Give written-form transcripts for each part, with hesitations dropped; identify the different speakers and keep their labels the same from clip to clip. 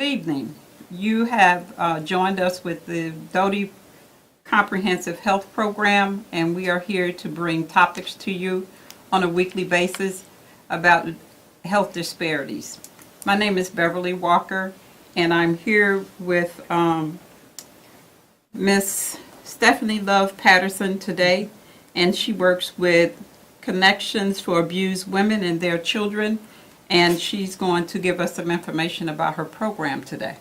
Speaker 1: Good evening. You have joined us with the Doty Comprehensive Health Program, and we are here to bring topics to you on a weekly basis about health disparities. My name is Beverly Walker, and I'm here with Miss Stephanie Love Patterson today, and she works with Connections for Abused Women and Their Children, and she's going to give us some information about her program today.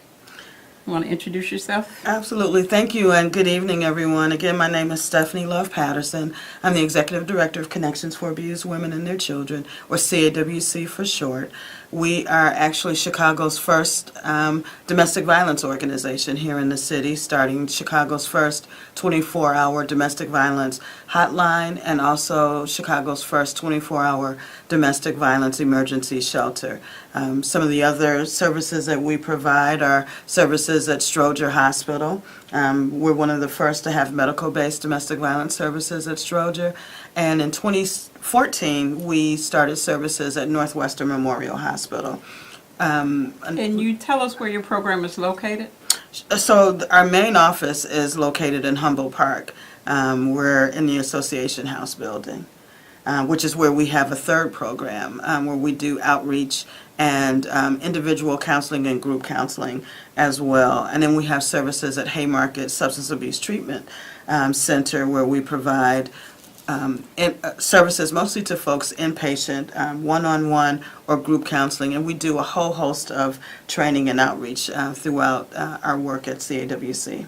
Speaker 1: You want to introduce yourself?
Speaker 2: Absolutely. Thank you, and good evening, everyone. Again, my name is Stephanie Love Patterson. I'm the Executive Director of Connections for Abused Women and Their Children, or CAWC for short. We are actually Chicago's first domestic violence organization here in the city, starting Chicago's first 24-hour domestic violence hotline and also Chicago's first 24-hour domestic violence emergency shelter. Some of the other services that we provide are services at Stroger Hospital. We're one of the first to have medical-based domestic violence services at Stroger. And in 2014, we started services at Northwestern Memorial Hospital.
Speaker 1: Can you tell us where your program is located?
Speaker 2: So our main office is located in Humboldt Park. We're in the Association House building, which is where we have a third program where we do outreach and individual counseling and group counseling as well. And then we have services at Haymarket Substance Abuse Treatment Center, where we provide services mostly to folks inpatient, one-on-one or group counseling, and we do a whole host of training and outreach throughout our work at CAWC.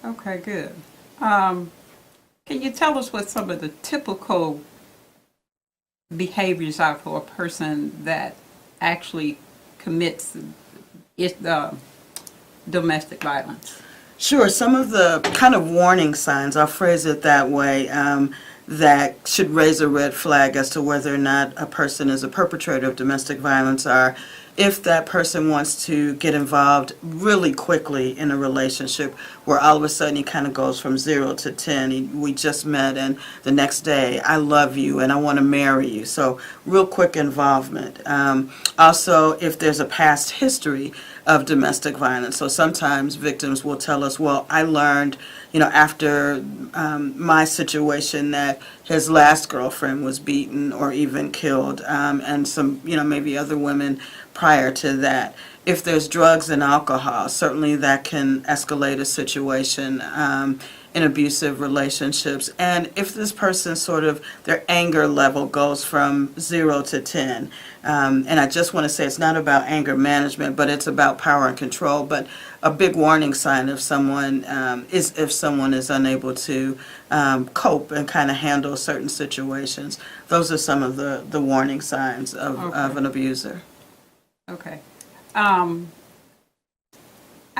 Speaker 1: Okay, good. Can you tell us what some of the typical behaviors are for a person that actually commits domestic violence?
Speaker 2: Sure. Some of the kind of warning signs, I'll phrase it that way, that should raise a red flag as to whether or not a person is a perpetrator of domestic violence are if that person wants to get involved really quickly in a relationship where all of a sudden he kind of goes from 0 to 10. We just met and the next day, I love you and I want to marry you. So real quick involvement. Also, if there's a past history of domestic violence. So sometimes victims will tell us, well, I learned, after my situation that his last girlfriend was beaten or even killed, and some, maybe other women prior to that. If there's drugs and alcohol, certainly that can escalate a situation in abusive relationships. And if this person their anger level goes from 0 to 10, and I just want to say it's not about anger management, but it's about power and control. But a big warning sign if someone is unable to cope and kind of handle certain situations. Those are some of the warning signs of an abuser.
Speaker 1: Okay.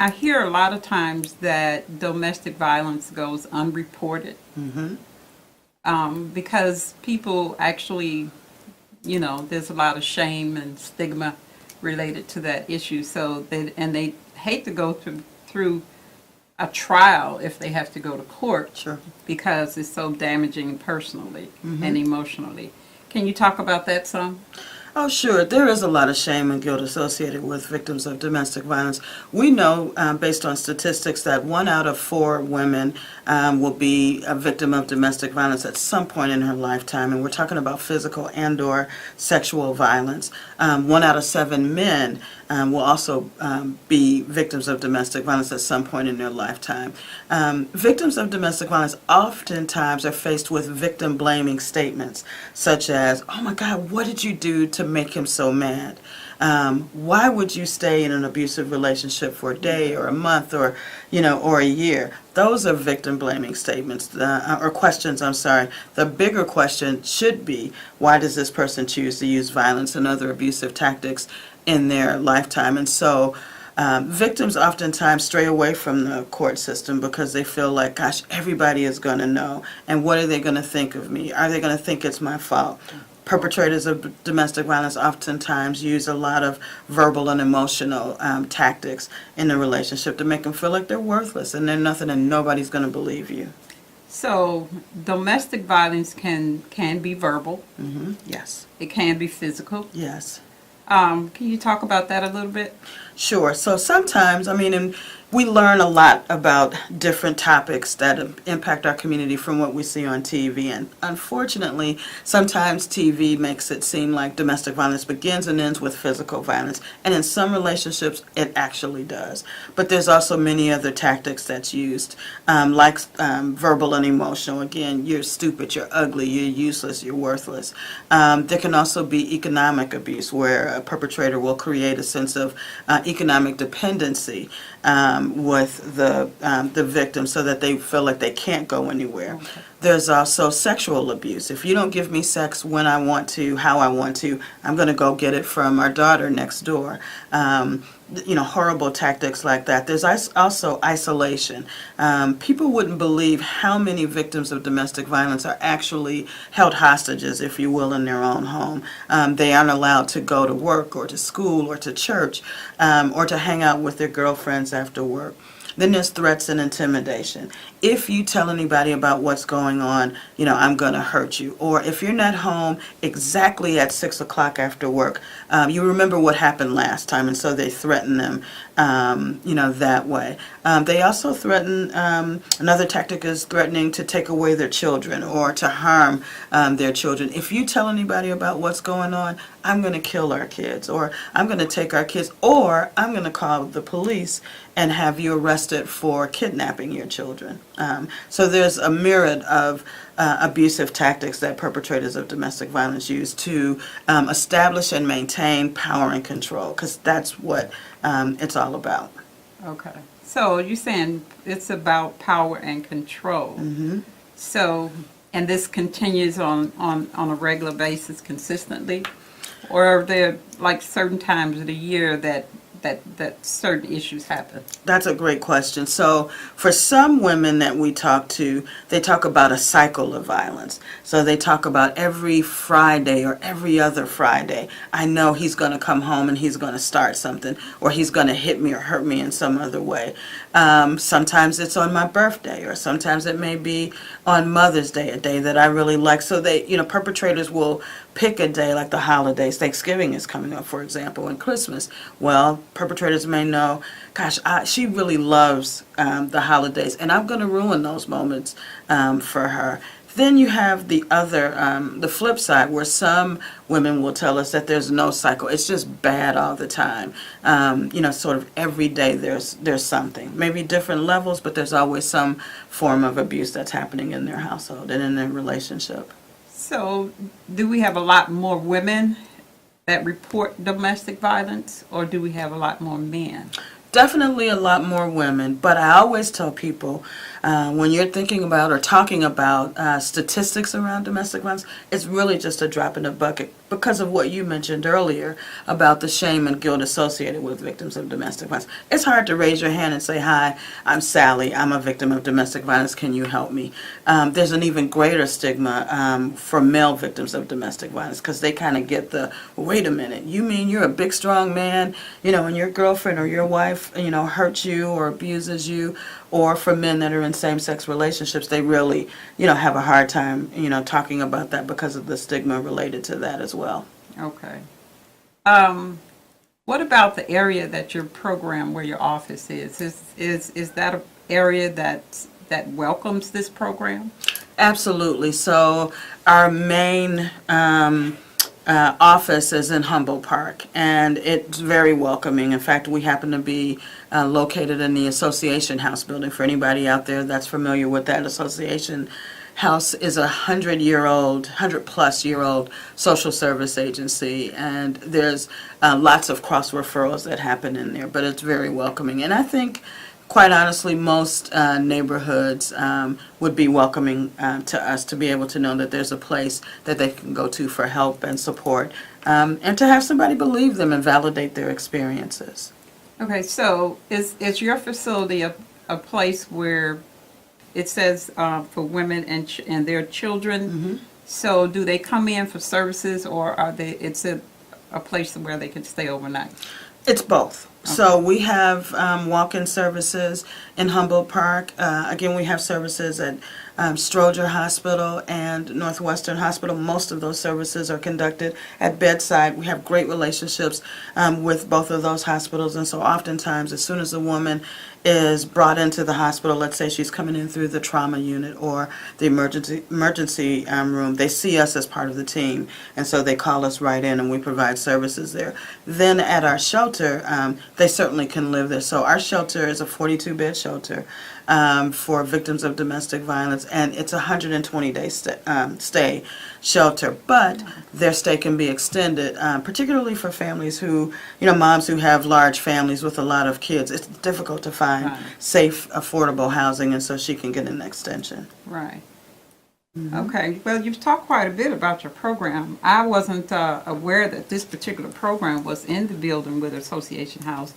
Speaker 1: I hear a lot of times that domestic violence goes unreported. Because people actually, there's a lot of shame and stigma related to that issue. So they hate to go through a trial if they have to go to court.
Speaker 2: Sure. Because
Speaker 1: it's so damaging personally and emotionally. Can you talk about that some?
Speaker 2: Oh, sure. There is a lot of shame and guilt associated with victims of domestic violence. We know, based on statistics, that 1 out of 4 women will be a victim of domestic violence at some point in her lifetime, and we're talking about physical and/or sexual violence. 1 out of 7 men will also be victims of domestic violence at some point in their lifetime. Victims of domestic violence oftentimes are faced with victim-blaming statements, such as, "Oh my God, what did you do to make him so mad? Why would you stay in an abusive relationship for a day or a month or a year?" Those are victim-blaming statements or questions. I'm sorry. The bigger question should be, why does this person choose to use violence and other abusive tactics in their lifetime? And so victims oftentimes stray away from the court system because they feel like, gosh, everybody is going to know. And what are they going to think of me? Are they going to think it's my fault? Perpetrators of domestic violence oftentimes use a lot of verbal and emotional tactics in the relationship to make them feel like they're worthless and they're nothing and nobody's going to believe you.
Speaker 1: So domestic violence can be verbal.
Speaker 2: Yes.
Speaker 1: It can be physical.
Speaker 2: Yes.
Speaker 1: Can you talk about that a little bit?
Speaker 2: Sure. So sometimes, I mean, and we learn a lot about different topics that impact our community from what we see on TV. And unfortunately, sometimes TV makes it seem like domestic violence begins and ends with physical violence. And in some relationships, it actually does. But there's also many other tactics that's used, like verbal and emotional. Again, you're stupid, you're ugly, you're useless, you're worthless. There can also be economic abuse, where a perpetrator will create a sense of economic dependency with the victim, so that they feel like they can't go anywhere.
Speaker 1: Okay.
Speaker 2: There's also sexual abuse. If you don't give me sex when I want to, how I want to, I'm going to go get it from our daughter next door. Horrible tactics like that. There's also isolation. People wouldn't believe how many victims of domestic violence are actually held hostages, if you will, in their own home. They aren't allowed to go to work or to school or to church or to hang out with their girlfriends after work. Then there's threats and intimidation. If you tell anybody about what's going on, I'm going to hurt you. Or if you're not home exactly at 6 o'clock after work, you remember what happened last time, and so they threaten them, that way. They also threaten, another tactic is threatening to take away their children or to harm their children. If you tell anybody about what's going on, I'm going to kill our kids, or I'm going to take our kids, or I'm going to call the police and have you arrested for kidnapping your children. So there's a myriad of abusive tactics that perpetrators of domestic violence use to establish and maintain power and control, because that's what it's all about.
Speaker 1: Okay. So you're saying it's about power and control.
Speaker 2: Mm-hmm.
Speaker 1: So, and this continues on a regular basis consistently? Or are there like certain times of the year that certain issues happen?
Speaker 2: That's a great question. So for some women that we talk to, they talk about a cycle of violence. So they talk about every Friday or every other Friday, I know he's going to come home and he's going to start something, or he's going to hit me or hurt me in some other way. Sometimes it's on my birthday, or sometimes it may be on Mother's Day, a day that I really like. So they, perpetrators will pick a day like the holidays. Thanksgiving is coming up, for example, and Christmas. Well, perpetrators may know, gosh, she really loves the holidays, and I'm going to ruin those moments for her. Then you have the other, the flip side, where some women will tell us that there's no cycle. It's just bad all the time. Sort of every day there's something. Maybe different levels, but there's always some form of abuse that's happening in their household and in their relationship.
Speaker 1: So do we have a lot more women that report domestic violence, or do we have a lot more men?
Speaker 2: Definitely a lot more women, but I always tell people, when you're thinking about or talking about statistics around domestic violence, it's really just a drop in the bucket because of what you mentioned earlier about the shame and guilt associated with victims of domestic violence. It's hard to raise your hand and say, hi, I'm Sally, I'm a victim of domestic violence, can you help me? There's an even greater stigma for male victims of domestic violence, because they kind of get the, wait a minute, you mean you're a big strong man, and your girlfriend or your wife hurts you or abuses you? Or for men that are in same-sex relationships, they really, have a hard time, talking about that because of the stigma related to that as well.
Speaker 1: Okay. What about the area that your program, where your office is? Is that an area that welcomes this program?
Speaker 2: Absolutely. So our main office is in Humboldt Park, and it's very welcoming. In fact, we happen to be located in the Association House building. For anybody out there that's familiar with that, Association House is a 100-plus-year-old social service agency, and there's lots of cross referrals that happen in there, but it's very welcoming. And I think, quite honestly, most neighborhoods would be welcoming to us, to be able to know that there's a place that they can go to for help and support, and to have somebody believe them and validate their experiences.
Speaker 1: Okay, so is your facility a place where it says for women and their children?
Speaker 2: Mm-hmm.
Speaker 1: So do they come in for services, or it's a place where they can stay overnight?
Speaker 2: It's both. Okay. So we have walk-in services in Humboldt Park. Again, we have services at Stroger Hospital and Northwestern Hospital. Most of those services are conducted at bedside. We have great relationships with both of those hospitals, and so oftentimes as soon as a woman is brought into the hospital, let's say she's coming in through the trauma unit or the emergency room, they see us as part of the team, and so they call us right in and we provide services there. Then at our shelter, they certainly can live there. So our shelter is a 42-bed shelter for victims of domestic violence, and it's a 120-day stay shelter, but their stay can be extended, particularly for families who, moms who have large families with a lot of kids. It's difficult to find safe, affordable housing, and so she can get an extension.
Speaker 1: Right. Okay. Well, you've talked quite a bit about your program. I wasn't aware that this particular program was in the building with Association House.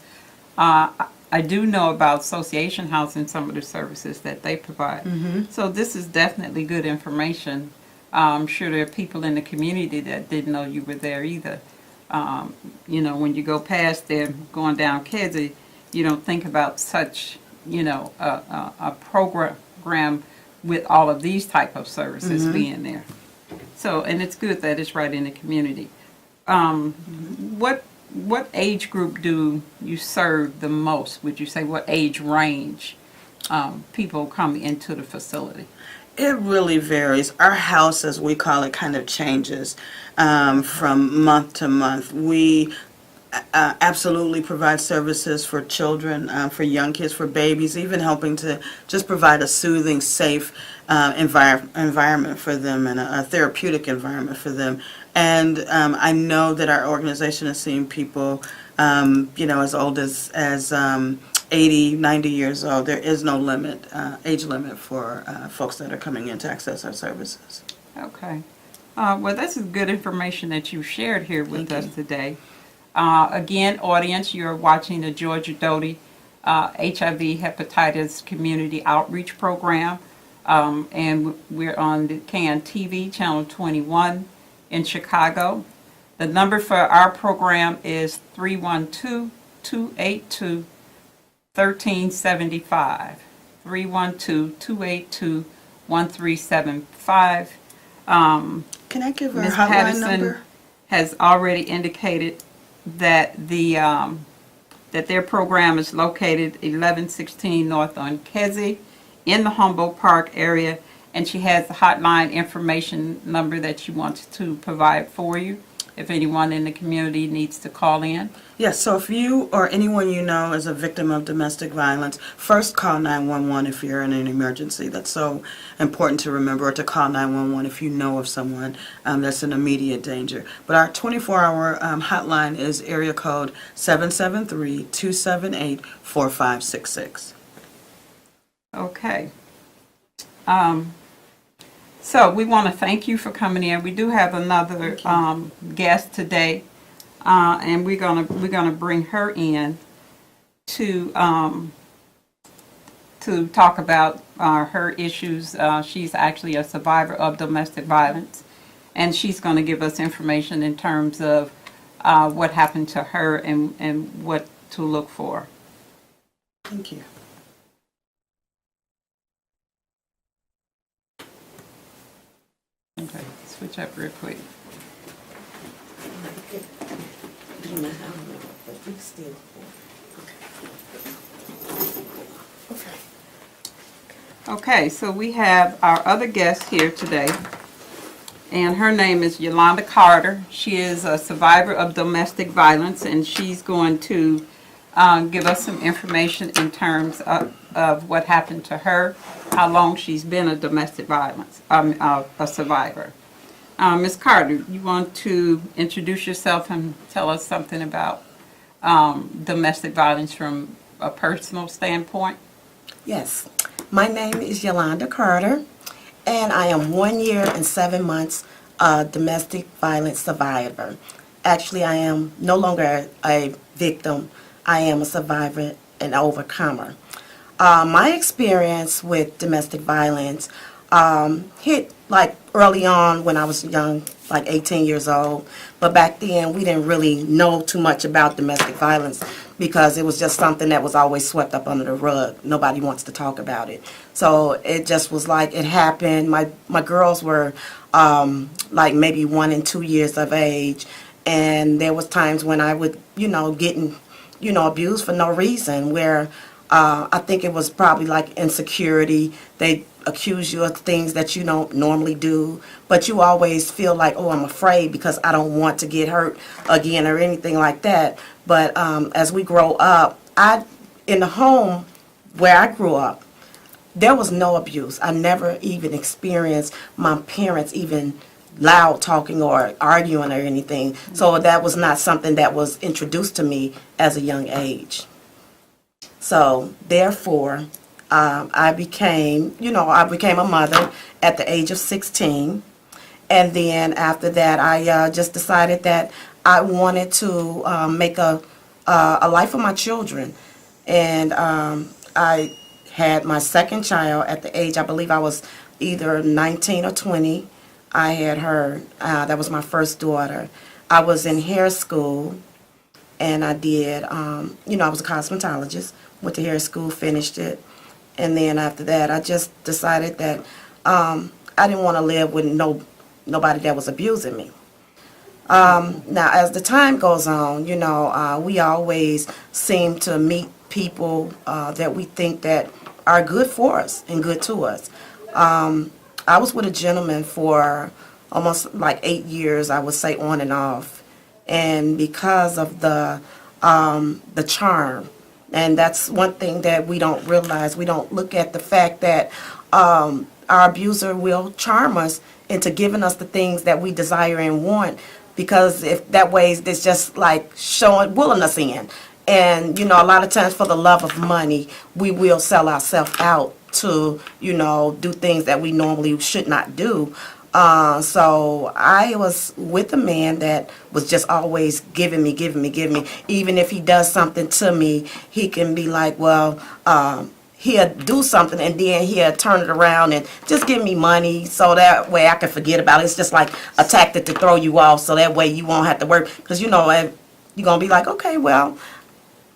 Speaker 1: I do know about Association House and some of the services that they provide. So this is definitely good information. I'm sure there are people in the community that didn't know you were there either. When you go past there, going down Kedzie, you don't think about such, a program with all of these type of services being there. So, and it's good that it's right in the community. What age group do you serve the most? Would you say what age range people come into the facility?
Speaker 2: It really varies. Our house, as we call it, kind of changes from month to month. We absolutely provide services for children, for young kids, for babies, even helping to just provide a soothing, safe environment for them and a therapeutic environment for them. And I know that our organization has seen people, as old as 80, 90 years old. There is no limit, age limit for folks that are coming in to access our services.
Speaker 1: Okay. Well, this is good information that you shared here with us today. Again, audience, you're watching the Georgia Doty HIV Hepatitis Community Outreach Program, and we're on the KNTV Channel 21 in Chicago. The number for our program is 312-282-1375. 312-282-1375.
Speaker 2: Can I give our
Speaker 1: Ms.
Speaker 2: hotline
Speaker 1: Patterson
Speaker 2: number?
Speaker 1: has already indicated that that their program is located 1116 North on Kedzie in the Humboldt Park area, and she has the hotline information number that she wants to provide for you if anyone in the community needs to call in.
Speaker 2: Yes, so if you or anyone you know is a victim of domestic violence, first call 911 if you're in an emergency. That's so important to remember, or to call 911 if you know of someone that's in immediate danger. But our 24-hour hotline is area code 773-278-4566.
Speaker 1: Okay. So we want to thank you for coming in. We do have another guest today, and we're gonna bring her in to talk about her issues. She's actually a survivor of domestic violence, and she's going to give us information in terms of what happened to her and what to look for.
Speaker 2: Thank you.
Speaker 1: Okay, switch up real quick. Okay, so we have our other guest here today, and her name is Yolanda Carter. She is a survivor of domestic violence, and she's going to give us some information in terms of what happened to her, how long she's been a domestic violence, a survivor. Ms. Carter, you want to introduce yourself and tell us something about domestic violence from a personal standpoint?
Speaker 3: Yes. My name is Yolanda Carter, and I am 1 year and 7 months domestic violence survivor. Actually, I am no longer a victim. I am a survivor and overcomer. My experience with domestic violence hit like early on when I was young, like 18 years old. But back then, we didn't really know too much about domestic violence because it was just something that was always swept up under the rug. Nobody wants to talk about it. So it just was like it happened. My girls were like maybe 1 and 2 years of age, and there was times when I would, getting, abused for no reason, where I think it was probably like insecurity. They accuse you of things that you don't normally do, but you always feel like, oh, I'm afraid because I don't want to get hurt again or anything like that. But as we grow up, in the home where I grew up, there was no abuse. I never even experienced my parents even loud talking or arguing or anything. So that was not something that was introduced to me as a young age. So therefore, I became a mother at the age of 16. And then after that, I just decided that I wanted to make a life for my children. And I had my second child at the age, I believe I was either 19 or 20. I had her, that was my first daughter. I was in hair school, and I did, I was a cosmetologist, went to hair school, finished it. And then after that, I just decided that I didn't want to live with nobody that was abusing me. Now, as the time goes on, we always seem to meet people that we think that are good for us and good to us. I was with a gentleman for almost like 8 years, I would say, on and off. And because of the charm, and that's one thing that we don't realize. We don't look at the fact that our abuser will charm us into giving us the things that we desire and want, because if that way it's just like willing us in. And, a lot of times for the love of money, we will sell ourselves out to, do things that we normally should not do. So I was with a man that was just always giving me. Even if he does something to me, he can be like, well, he'll do something and then he'll turn it around and just give me money so that way I can forget about it. It's just like a tactic to throw you off so that way you won't have to work. Because, you're going to be like, okay, well,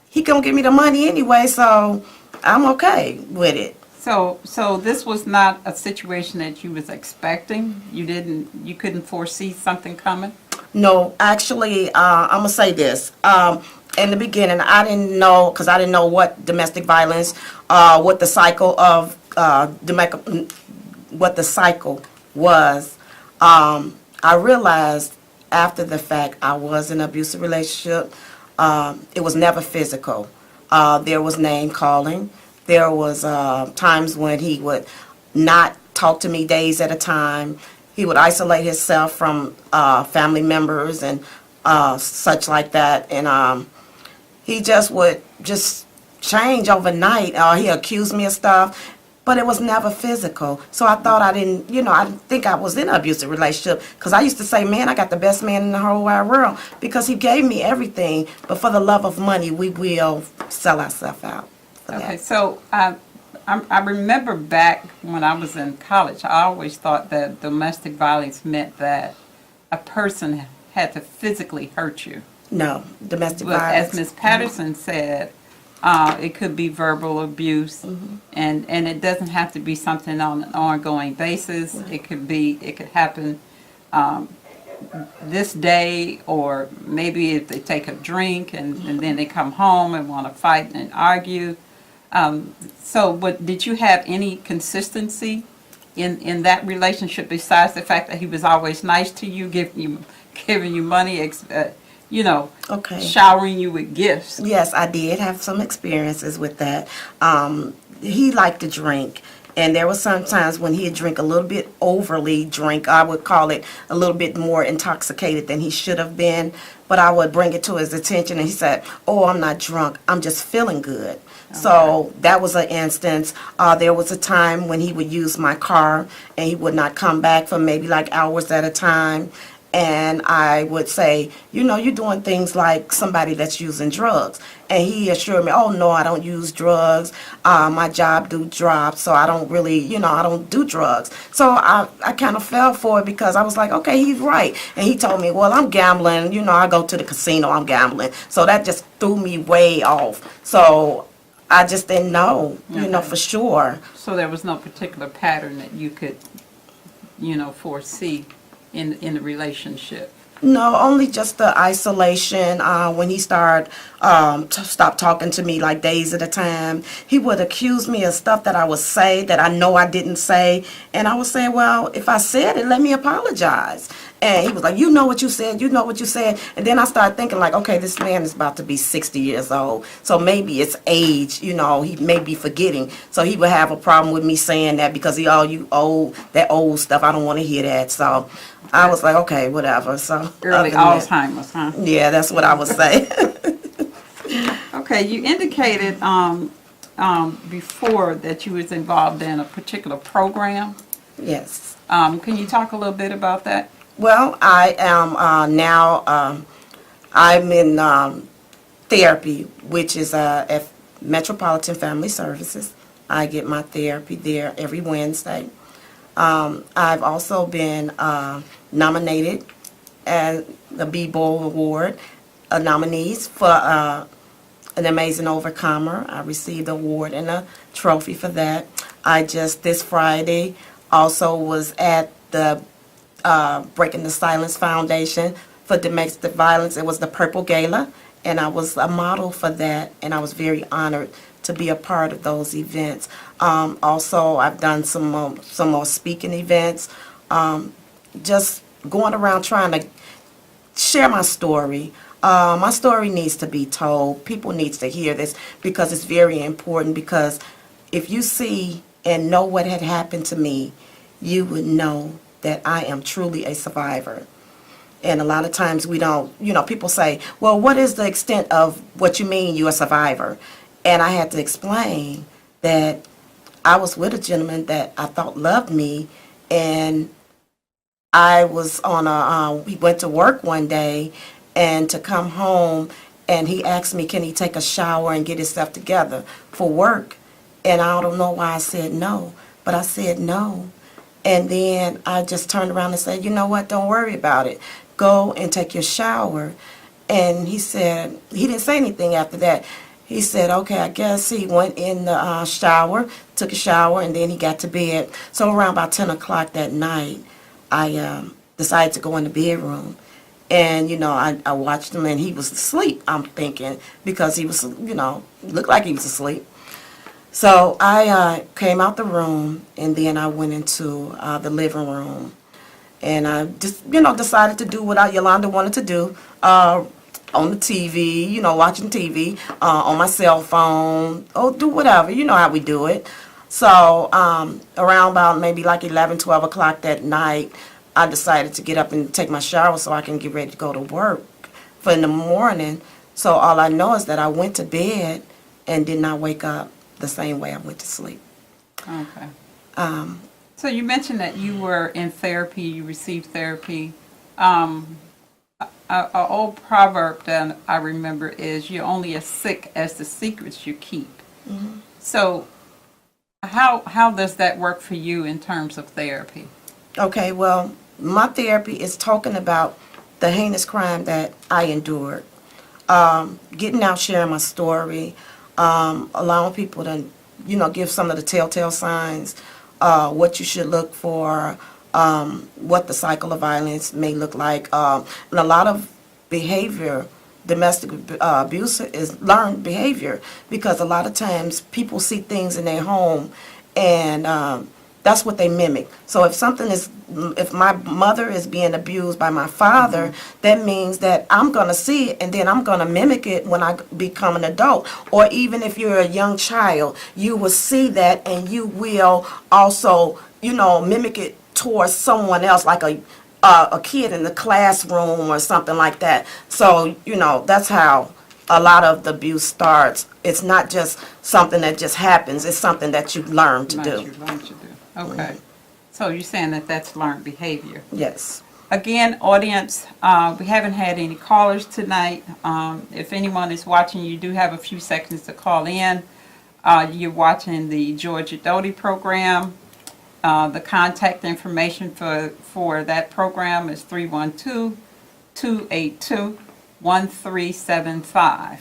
Speaker 3: he going to give me the money anyway, so I'm okay with it.
Speaker 1: So this was not a situation that you was expecting? You couldn't foresee something coming?
Speaker 3: No, actually, I'm going to say this. In the beginning, I didn't know, because I didn't know what domestic violence, what the cycle of what the cycle was. I realized after the fact I was in an abusive relationship. It was never physical. There was name calling. There was times when he would not talk to me days at a time. He would isolate himself from family members and such like that. And he just would change overnight. He accused me of stuff, but it was never physical. So I thought I didn't think I was in an abusive relationship, because I used to say, man, I got the best man in the whole wide world, because he gave me everything. But for the love of money, we will sell ourselves out.
Speaker 1: Okay, so I remember back when I was in college, I always thought that domestic violence meant that a person had to physically hurt you.
Speaker 3: No, domestic
Speaker 1: But
Speaker 3: violence.
Speaker 1: as Ms. Patterson said, it could be verbal abuse, and it doesn't have to be something on an ongoing basis. It could happen this day, or maybe if they take a drink and then they come home and want to fight and argue. But did you have any consistency in that relationship besides the fact that he was always nice to you, giving you money,
Speaker 3: Okay.
Speaker 1: showering you with gifts?
Speaker 3: Yes, I did have some experiences with that. He liked to drink, and there were some times when he'd drink a little bit overly drink. I would call it a little bit more intoxicated than he should have been, but I would bring it to his attention, and he said, oh, I'm not drunk, I'm just feeling good. So that was an instance. There was a time when he would use my car, and he would not come back for maybe like hours at a time. and I would say, you're doing things like somebody that's using drugs. And he assured me, oh, no, I don't use drugs. My job do drop, so I don't really, I don't do drugs. So I kind of fell for it because I was like, okay, he's right. And he told me, well, I'm gambling. I go to the casino, I'm gambling. So that just threw me way off. So I just didn't know, for sure.
Speaker 1: So there was no particular pattern that you could, foresee in the relationship?
Speaker 3: No, only just the isolation. When he started stop talking to me like days at a time, he would accuse me of stuff that I would say that I know I didn't say, and I would say, well, if I said it, let me apologize. And he was like, you know what you said, you know what you said. And then I started thinking like, okay, this man is about to be 60 years old, so maybe it's age, he may be forgetting. So he would have a problem with me saying that because you old, that old stuff, I don't want to hear that. So I was like, okay, whatever. So
Speaker 1: Early Alzheimer's, huh?
Speaker 3: yeah, that's what I would say.
Speaker 1: Okay, you indicated before that you was involved in a particular program.
Speaker 3: Yes.
Speaker 1: Can you talk a little bit about that?
Speaker 3: Well, I am now, I'm in therapy, which is at Metropolitan Family Services. I get my therapy there every Wednesday. I've also been nominated as the B-Bowl Award nominees for an amazing overcomer. I received an award and a trophy for that. I just this Friday also was at the Breaking the Silence Foundation for Domestic Violence. It was the Purple Gala, and I was a model for that, and I was very honored to be a part of those events. Also, I've done some more speaking events, just going around trying to share my story. My story needs to be told. People need to hear this because it's very important, because if you see and know what had happened to me, you would know that I am truly a survivor. And a lot of times we don't, people say, well, what is the extent of what you mean you're a survivor? And I had to explain that I was with a gentleman that I thought loved me, and I was he went to work one day, and to come home, and he asked me, can he take a shower and get himself together for work? And I don't know why I said no, but I said no. And then I just turned around and said, you know what, don't worry about it. Go and take your shower. And he said, he didn't say anything after that. He said, okay, I guess. He went in the shower, took a shower, and then he got to bed. So around about 10 o'clock that night, I decided to go in the bedroom. And, I watched him, and he was asleep, I'm thinking, because he was, looked like he was asleep. So I came out the room, and then I went into the living room, and I just, decided to do what Yolanda wanted to do on the TV, watching TV, on my cell phone, do whatever, how we do it. So around about maybe like 11, 12 o'clock that night, I decided to get up and take my shower so I can get ready to go to work for in the morning. So all I know is that I went to bed and did not wake up the same way I went to sleep.
Speaker 1: Okay. So you mentioned that you were in therapy, you received therapy. An old proverb that I remember is, you're only as sick as the secrets you keep. Mm-hmm. So how does that work for you in terms of therapy? Okay,
Speaker 3: well, my therapy is talking about the heinous crime that I endured. Getting out, sharing my story, allowing people to, give some of the telltale signs, what you should look for, what the cycle of violence may look like. And a lot of behavior, domestic abuse is learned behavior, because a lot of times people see things in their home, and that's what they mimic. So if my mother is being abused by my father, that means that I'm going to see it, and then I'm going to mimic it when I become an adult. Or even if you're a young child, you will see that, and you will also, mimic it towards someone else, like a kid in the classroom or something like that. So, that's how a lot of the abuse starts. It's not just something that just happens. It's something that you learn to do.
Speaker 1: Okay. So you're saying that that's learned behavior?
Speaker 3: Yes.
Speaker 1: Again, audience, we haven't had any callers tonight. If anyone is watching, you do have a few seconds to call in. You're watching the Georgia Doty program. The contact information for that program is 312-282-1375.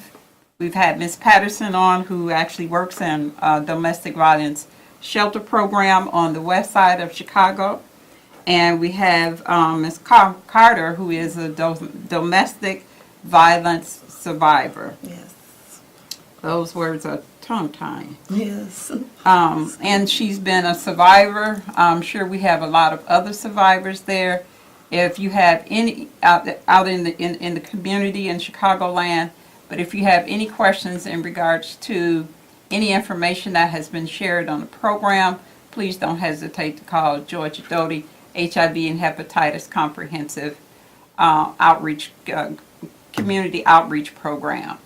Speaker 1: We've had Ms. Patterson on, who actually works in domestic violence shelter program on the west side of Chicago. And we have Ms. Carter, who is a domestic violence survivor.
Speaker 3: Yes.
Speaker 1: Those words are tongue-tying.
Speaker 3: Yes.
Speaker 1: And she's been a survivor. I'm sure we have a lot of other survivors there. If you have any out in the community in Chicagoland, but if you have any questions in regards to any information that has been shared on the program, please don't hesitate to call Georgia Doty HIV and Hepatitis Comprehensive Outreach Community Outreach Program.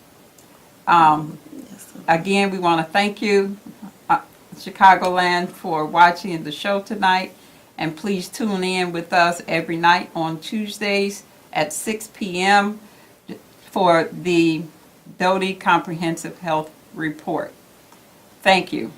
Speaker 1: Again, we want to thank you, Chicagoland, for watching the show tonight. And please tune in with us every night on Tuesdays at 6 p.m. for the Doty Comprehensive Health Report. Thank you.